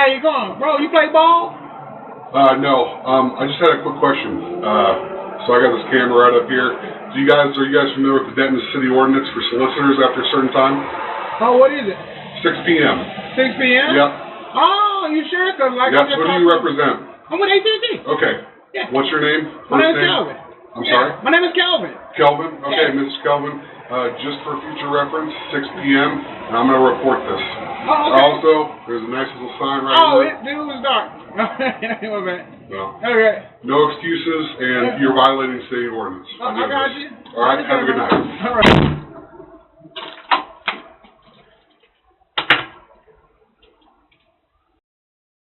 Hey, come on, bro. You play ball? No. I just had a quick question. So I got this camera right up here. Are you guys familiar with the Denton City ordinance for solicitors after a certain time? Oh, what is it? 6 p.m. 6 p.m. Yep. Oh, you sure? Cause like Yep. Who do you represent? I'm with AT&T. Okay. Yeah. What's your name? My name is Kelvin. I'm sorry? My name is Kelvin. Kelvin? Okay, Yeah. Mrs. Kelvin. Just for future reference, 6 p.m. And I'm going to report this. Oh, okay. Also, there's a nice little sign right there. It was dark. No. Okay. No excuses, and you're violating city ordinance. I got you. All right, have a good night. All right.